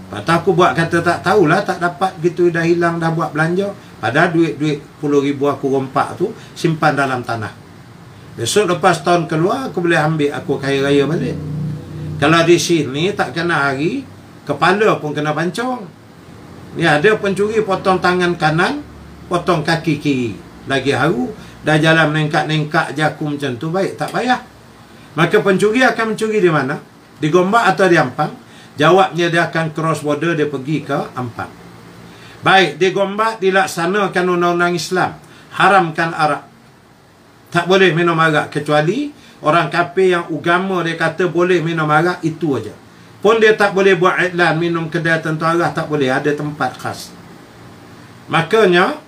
Lepas tu aku buat kata tak tahulah, tak dapat gitu, dah hilang, dah buat belanja. Padahal duit-duit 10,000 aku rompak tu simpan dalam tanah. Besok lepas tahun keluar, aku boleh ambil, aku kaya raya balik. Kalau di sini tak kena hari, kepala pun kena pancung. Ni ada pencuri potong tangan kanan, potong kaki kiri. Lagi haru, dah jalan nengkak-nengkak jaku macam tu, baik, tak payah. Maka pencuri akan mencuri di mana? Di Gombak atau di Ampang? Jawabnya dia akan cross border, dia pergi ke Ampang. Baik, di Gombak dilaksanakan undang-undang Islam. Haramkan arak. Tak boleh minum arak, kecuali orang kafir yang agama dia kata boleh minum arak, itu aja. Pun dia tak boleh buat iklan minum kedai tentu arak, tak boleh, ada tempat khas. Makanya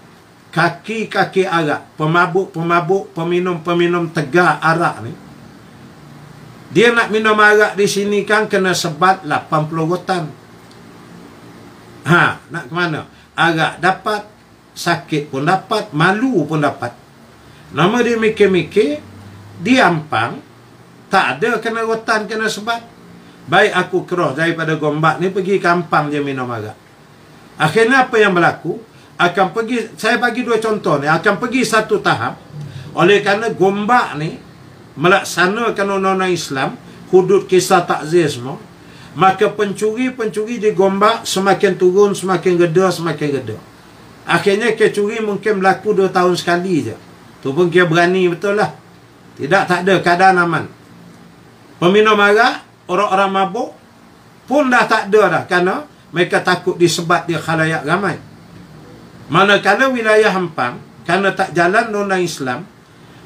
kaki-kaki arak, pemabuk-pemabuk, peminum-peminum tegar arak ni, dia nak minum arak di sini kan kena sebat 80 rotan. Nak ke mana? Arak dapat, sakit pun dapat, malu pun dapat. Nama dia mikir-mikir, di Ampang tak ada kena rotan, kena sebat. Baik aku cross daripada Gombak ni pergi ke Ampang je minum arak. Akhirnya apa yang berlaku? Akan pergi, saya bagi 2 contoh ni, akan pergi satu tahap. Oleh kerana Gombak ni melaksanakan undang-undang Islam, hudud kisah takzir semua, maka pencuri-pencuri di Gombak semakin turun, semakin geda, semakin geda. Akhirnya kecuri mungkin berlaku 2 tahun sekali je. Tu pun dia berani betul lah. Tidak, tak ada keadaan aman. Peminum arak, orang-orang mabuk pun dah tak ada dah, kerana mereka takut disebat di khalayak ramai. Manakala wilayah Ampang, kerana tak jalan undang Islam,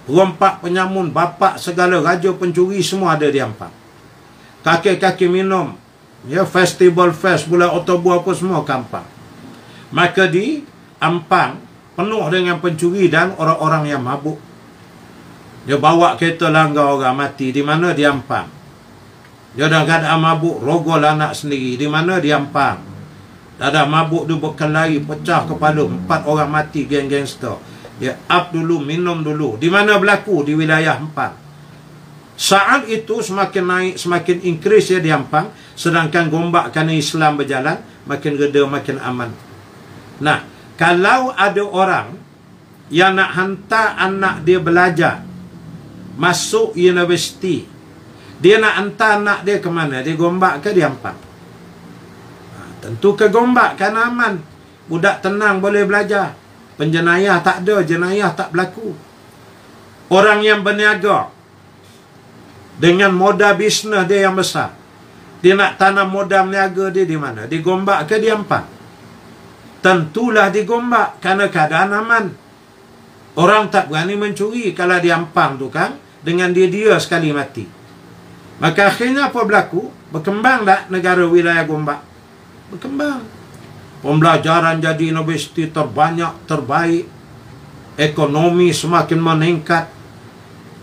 rompak, penyamun, bapak, segala raja pencuri semua ada di Ampang. Kaki-kaki minum, ya, festival fest, bulan Oktober apa semua ke Ampang. Maka di Ampang penuh dengan pencuri dan orang-orang yang mabuk. Dia bawa kereta langgar orang mati. Di mana? Di Ampang. Dia dah keadaan mabuk, rogol anak sendiri. Di mana? Di Ampang. Dah mabuk, dia berkelahi, pecah kepala, 4 orang mati, geng-gangster. Dia up dulu, minum dulu. Di mana berlaku? Di wilayah Ampang. Saat itu semakin naik, semakin increase ya di Ampang. Sedangkan Gombak kerana Islam berjalan, makin reda, makin aman. Nah, kalau ada orang yang nak hantar anak dia belajar, masuk universiti, dia nak hantar anak dia ke mana? Di Gombak ke di Ampang? Tentu ke Gombak, kerana aman. Budak tenang boleh belajar. Penjenayah tak ada, jenayah tak berlaku. Orang yang berniaga dengan modal bisnes dia yang besar, dia nak tanam modal niaga dia di mana? Di Gombak ke di Ampang? Tentulah di Gombak, kerana keadaan aman. Orang tak berani mencuri. Kalau di Ampang tu kan, dengan dia sekali mati. Maka akhirnya apa berlaku? Berkembang tak negara wilayah Gombak? Berkembang. Pembelajaran jadi universiti terbanyak, terbaik. Ekonomi semakin meningkat.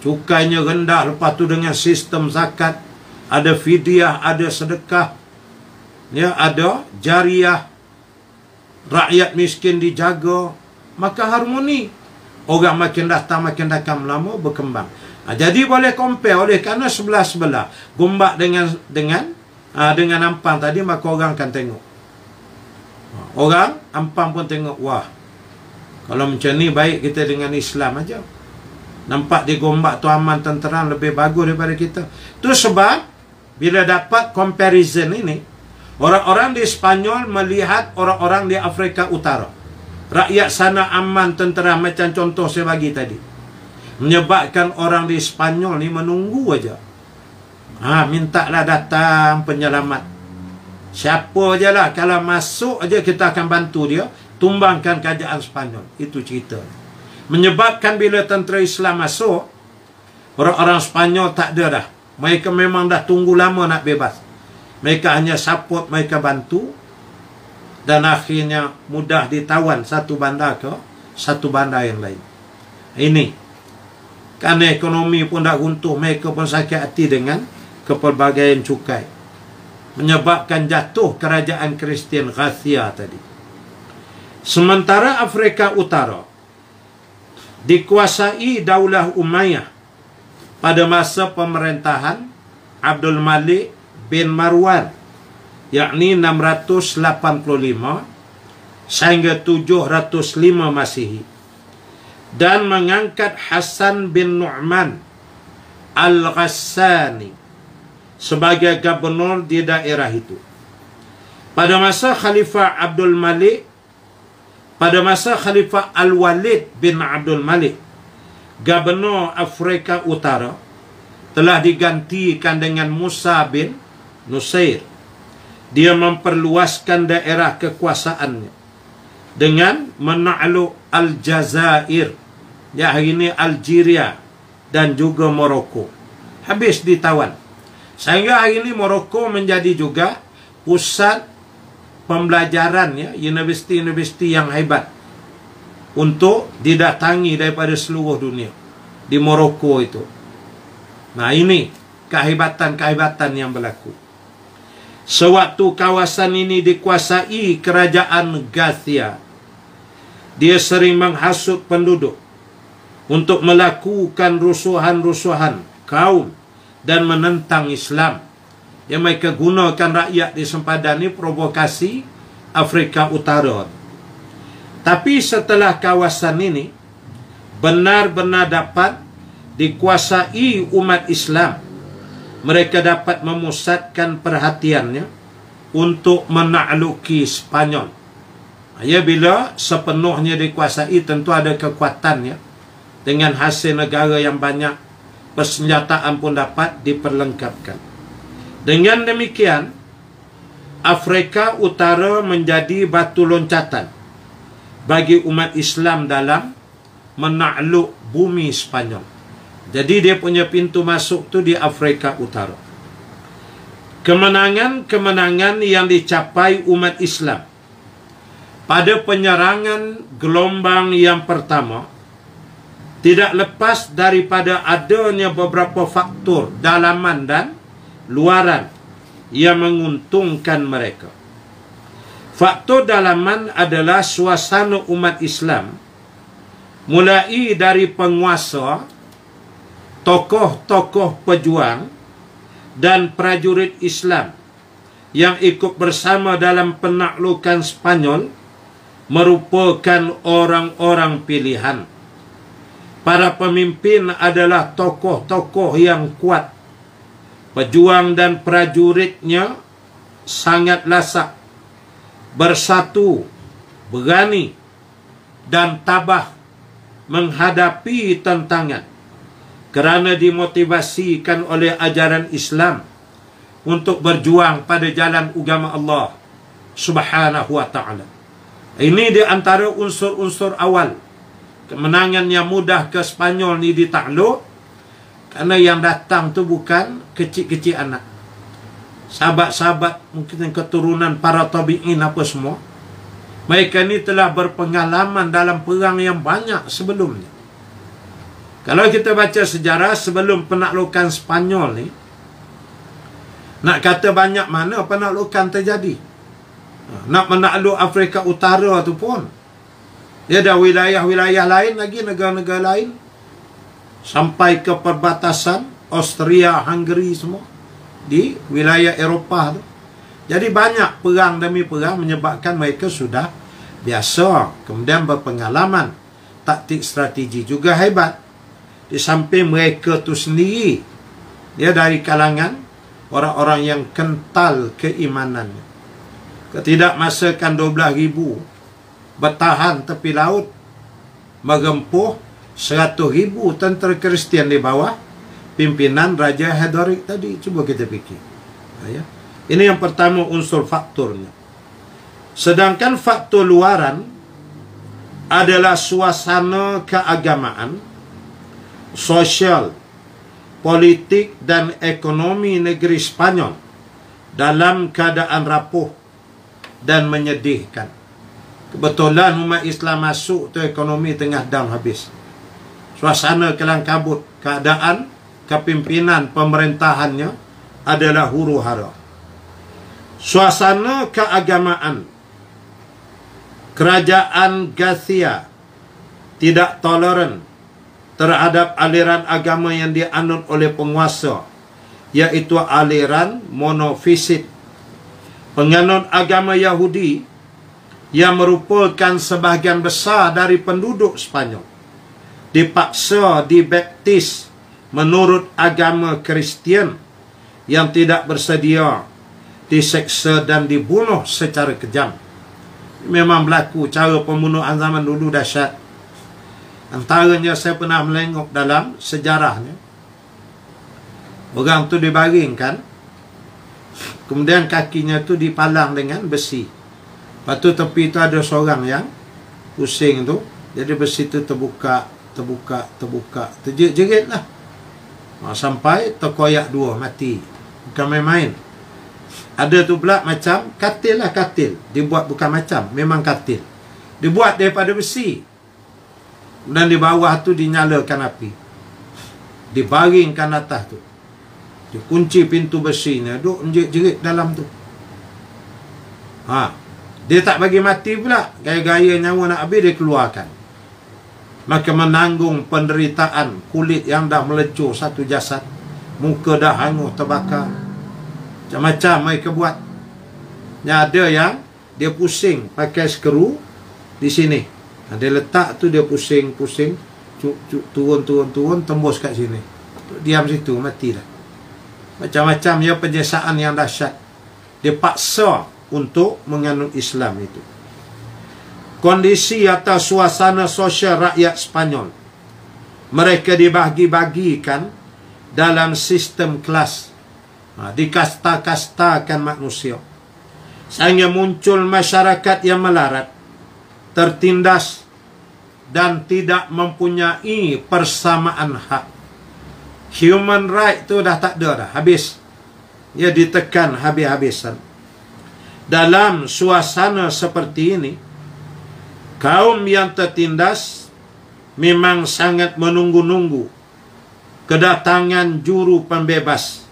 Cukainya rendah. Lepas tu dengan sistem zakat. Ada fidyah, ada sedekah. Ya, ada jariah. Rakyat miskin dijaga. Maka harmoni. Orang makin datang lama berkembang. Jadi boleh compare oleh kerana sebelah-sebelah. Gombak dengan Ampang tadi, maka orang akan tengok. Orang Ampang pun tengok, wah, kalau macam ni baik kita dengan Islam aja. Nampak di Gombak tu aman, tenteram, lebih bagus daripada kita. Tu sebab bila dapat comparison ini, orang-orang di Spanyol melihat orang-orang di Afrika Utara. Rakyat sana aman, tenteram, macam contoh saya bagi tadi. Menyebabkan orang di Spanyol ni menunggu aja. Mintalah datang penyelamat. Siapa je lah, kalau masuk aja kita akan bantu dia, tumbangkan kerajaan Spanyol. Itu cerita. Menyebabkan bila tentera Islam masuk, orang-orang Spanyol tak ada dah. Mereka memang dah tunggu lama nak bebas. Mereka hanya support, mereka bantu. Dan akhirnya mudah ditawan satu bandar ke satu bandar yang lain. Ini. Kerana ekonomi pun dah runtuh, mereka pun sakit hati dengan kepelbagaian cukai. Menyebabkan jatuh kerajaan Kristian Ghasia tadi. Sementara Afrika Utara dikuasai Daulah Umayyah pada masa pemerintahan Abdul Malik bin Marwan, yakni 685 sehingga 705 Masihi, dan mengangkat Hasan bin Nu'man Al-Ghassani sebagai gubernur di daerah itu. Pada masa Khalifah Abdul Malik, pada masa Khalifah Al-Walid bin Abdul Malik, gubernur Afrika Utara telah digantikan dengan Musa bin Nusair. Dia memperluaskan daerah kekuasaannya dengan menakluk Aljazair, ya hari ini Algeria, dan juga Morocco. Habis ditawan. Sehingga hari ini Morocco menjadi juga pusat pembelajaran, ya, universiti-universiti yang hebat untuk didatangi daripada seluruh dunia di Morocco itu. Nah, ini kehebatan-kehebatan yang berlaku. Sewaktu kawasan ini dikuasai kerajaan Ghasia, dia sering menghasut penduduk untuk melakukan rusuhan-rusuhan kaum dan menentang Islam. Yang mereka gunakan rakyat di sempadan ini provokasi Afrika Utara. Tapi setelah kawasan ini benar-benar dapat dikuasai umat Islam, mereka dapat memusatkan perhatiannya untuk menakluki Spanyol. Ya, bila sepenuhnya dikuasai, tentu ada kekuatannya. Dengan hasil negara yang banyak, persenjataan pun dapat diperlengkapkan. Dengan demikian, Afrika Utara menjadi batu loncatan bagi umat Islam dalam menakluk bumi Spanyol. Jadi dia punya pintu masuk tu di Afrika Utara. Kemenangan-kemenangan yang dicapai umat Islam pada penyerangan gelombang yang pertama tidak lepas daripada adanya beberapa faktor dalaman dan luaran yang menguntungkan mereka. Faktor dalaman adalah suasana umat Islam, mulai dari penguasa, tokoh-tokoh pejuang dan prajurit Islam yang ikut bersama dalam penaklukan Spanyol merupakan orang-orang pilihan. Para pemimpin adalah tokoh-tokoh yang kuat. Pejuang dan prajuritnya sangat lasak, bersatu, berani dan tabah menghadapi tantangan, kerana dimotivasikan oleh ajaran Islam untuk berjuang pada jalan agama Allah Subhanahu wa ta'ala. Ini di antara unsur-unsur awal kemenangan yang mudah ke Spanyol ni ditakluk, Karena yang datang tu bukan kecil-kecil anak. Sahabat-sahabat, mungkin keturunan para tabi'in apa semua. Mereka ni telah berpengalaman dalam perang yang banyak sebelumnya. Kalau kita baca sejarah sebelum penaklukan Spanyol ni, nak kata banyak mana penaklukan terjadi. Nak menakluk Afrika Utara tu pun, dia ada wilayah-wilayah lain lagi, negara-negara lain. Sampai ke perbatasan Austria, Hungary semua. Di wilayah Eropah tu. Jadi banyak perang demi perang menyebabkan mereka sudah biasa. Kemudian berpengalaman. Taktik strategi juga hebat. Di samping mereka tu sendiri, dia dari kalangan orang-orang yang kental keimanannya. Ketidakmasakan 12,000 bertahan tepi laut, mengempuh 100,000 tentera Kristian di bawah pimpinan Raja Hedorik tadi. Cuba kita fikir. Ya. Ini yang pertama unsur faktornya. Sedangkan faktor luaran adalah suasana keagamaan, sosial, politik dan ekonomi negeri Spanyol dalam keadaan rapuh dan menyedihkan. Kebetulan umat Islam masuk tu ekonomi tengah down habis. Suasana kelang kabut, keadaan kepimpinan pemerintahannya adalah huru-hara. Suasana keagamaan, kerajaan Garcia tidak toleran terhadap aliran agama yang dianut oleh penguasa, iaitu aliran monofisit. Penganut agama Yahudi yang merupakan sebahagian besar dari penduduk Spanyol dipaksa dibaptis menurut agama Kristian yang tidak bersedia, diseksa dan dibunuh secara kejam. Memang berlaku cara pembunuhan zaman dulu dahsyat. Antaranya saya pernah melengok dalam sejarahnya. Orang tu dibaringkan, kemudian kakinya tu dipalang dengan besi. Lepas tu tepi tu ada seorang yang pusing tu. Jadi besi tu terbuka, terjerit lah. Sampai terkoyak dua, mati. Bukan main-main. Ada tu pula macam katil lah, katil. Dibuat bukan macam, memang katil. Dibuat daripada besi. Dan di bawah tu dinyalakan api. Dibaringkan atas tu. Dikunci pintu besinya, duk jerit dalam tu. Dia tak bagi mati pula. Gaya-gaya nyawa nak habis, dia keluarkan. Maka menanggung penderitaan, kulit yang dah melecur satu jasad, muka dah hangus terbakar, macam-macam mereka buat. Yang ada yang dia pusing pakai skru di sini. Dia letak tu, dia pusing, turun, tembus kat sini. Diam situ, mati dah. Macam-macam ya penyiksaan yang dahsyat. Dia paksa untuk menganut Islam itu. Kondisi atau suasana sosial rakyat Spanyol, mereka dibagi-bagikan dalam sistem kelas. Dikasta-kastakan manusia. Sehingga muncul masyarakat yang melarat, tertindas dan tidak mempunyai persamaan hak. Human right tu dah tak ada dah, habis. Ia ditekan habis-habisan. Dalam suasana seperti ini, kaum yang tertindas memang sangat menunggu-nunggu kedatangan juru pembebas.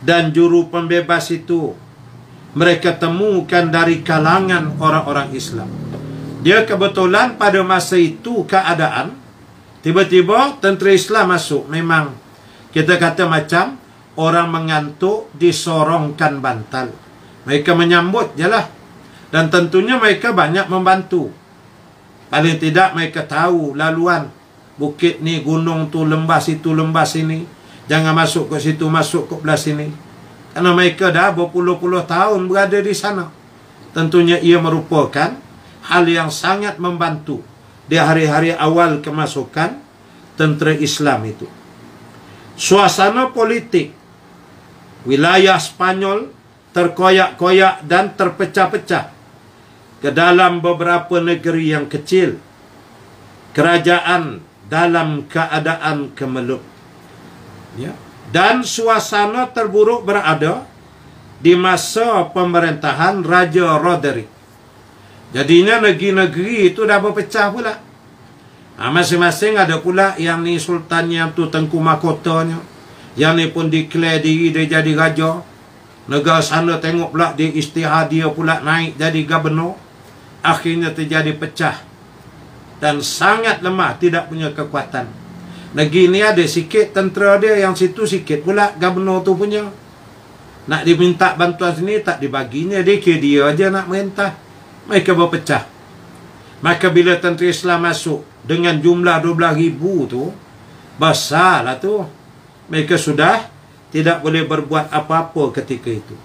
Dan juru pembebas itu mereka temukan dari kalangan orang-orang Islam. Dia kebetulan pada masa itu keadaan, tiba-tiba tentera Islam masuk. Memang kita kata macam orang mengantuk disorongkan bantal. Mereka menyambut je lah. Dan tentunya mereka banyak membantu. Paling tidak mereka tahu laluan. Bukit ni, gunung tu, lembah situ, lembah sini. Jangan masuk ke situ, masuk ke belah sini. Karena mereka dah berpuluh-puluh tahun berada di sana. Tentunya ia merupakan hal yang sangat membantu di hari-hari awal kemasukan tentera Islam itu. Suasana politik wilayah Spanyol terkoyak-koyak dan terpecah-pecah ke dalam beberapa negeri yang kecil. Kerajaan dalam keadaan kemelut. Ya. Dan suasana terburuk berada di masa pemerintahan Raja Roderick. Jadinya negeri-negeri itu dah berpecah pula. Masing-masing ada pula yang ni sultannya tu tengku mahkotanya. Yang ni pun declare diri dia jadi raja. Negara sana tengok pula dia istihad, dia pula naik jadi gubernur. Akhirnya terjadi pecah. Dan sangat lemah, tidak punya kekuatan. Negeri ni ada sikit tentera dia, yang situ sikit pula gubernur tu punya. Nak diminta bantuan sini tak dibaginya, dia aja nak merintah. Mereka berpecah. Maka bila tentera Islam masuk dengan jumlah 12,000 tu, besarlah tu. Mereka sudah tidak boleh berbuat apa-apa ketika itu.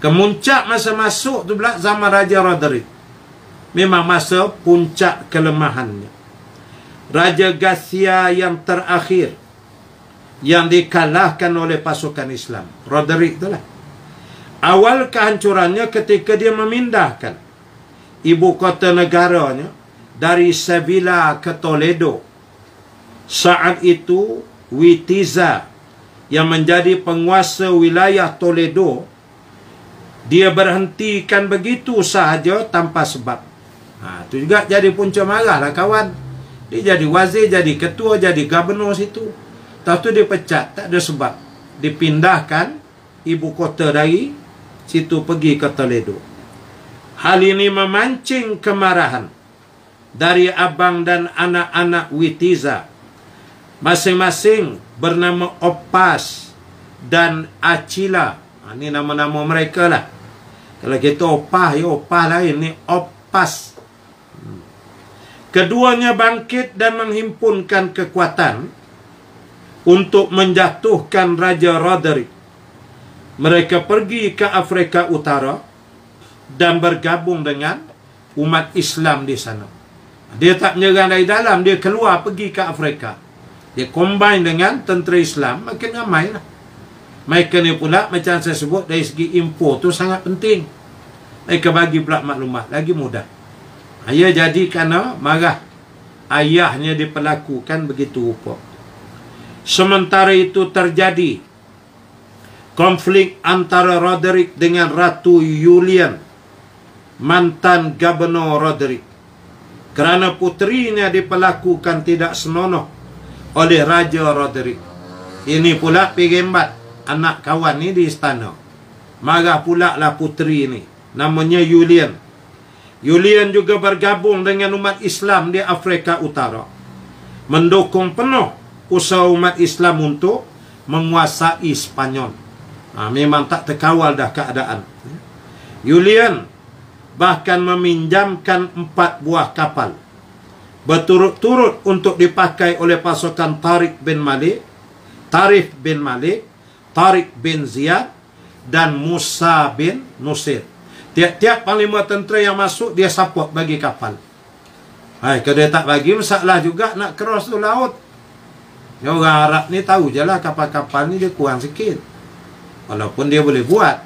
Kemuncak masa masuk tu pula zaman Raja Roderick. Memang masa puncak kelemahannya. Raja Garcia yang terakhir yang dikalahkan oleh pasukan Islam, Roderick itulah. Awal kehancurannya ketika dia memindahkan ibu kota negaranya dari Sevilla ke Toledo. Saat itu Witiza yang menjadi penguasa wilayah Toledo, dia berhentikan begitu sahaja tanpa sebab. Itu juga jadi punca marah lah kawan. Dia jadi wazir, jadi ketua, jadi gubernur situ. Lepas tu dia pecat, tak ada sebab. Dipindahkan ibu kota dari situ pergi ke Toledo. Hal ini memancing kemarahan dari abang dan anak-anak Witiza. Masing-masing bernama Opas dan Acila. Ini nama-nama mereka lah. Kalau kita Opah, ya Opah lain. Ini Opas. Keduanya bangkit dan menghimpunkan kekuatan untuk menjatuhkan Raja Roderick. Mereka pergi ke Afrika Utara dan bergabung dengan umat Islam di sana. Dia tak menyerang dari dalam, dia keluar pergi ke Afrika. Dia combine dengan tentera Islam, makin ramai lah. Mereka ni pula, macam saya sebut, dari segi info tu sangat penting. Mereka bagi pula maklumat, lagi mudah. Ayah jadi kerana marah ayahnya diperlakukan begitu rupa. Sementara itu terjadi konflik antara Roderick dengan Ratu Julian, mantan Gubernur Roderick. Kerana puterinya diperlakukan tidak senonoh oleh Raja Roderick. Ini pula pegembat anak kawan ni di istana. Marah pula lah puteri ni, namanya Julian. Julian juga bergabung dengan umat Islam di Afrika Utara, mendukung penuh usaha umat Islam untuk menguasai Spanyol. Memang tak terkawal dah keadaan. Julian bahkan meminjamkan 4 buah kapal berturut-turut untuk dipakai oleh pasukan Tariq bin Malik, Tariq bin Ziyad dan Musa bin Nusir. Tiap-tiap panglima tentera yang masuk, dia support bagi kapal. Kalau dia tak bagi, masalah juga nak cross tu laut. Ya, orang Arab ni tahu je lah kapal-kapal ni dia kurang sikit. Walaupun dia boleh buat.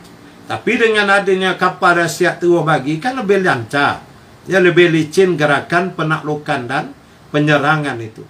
Tapi dengan adanya kapal rahsia terus bagi, kan lebih lancar. Dia lebih licin gerakan penaklukan dan penyerangan itu.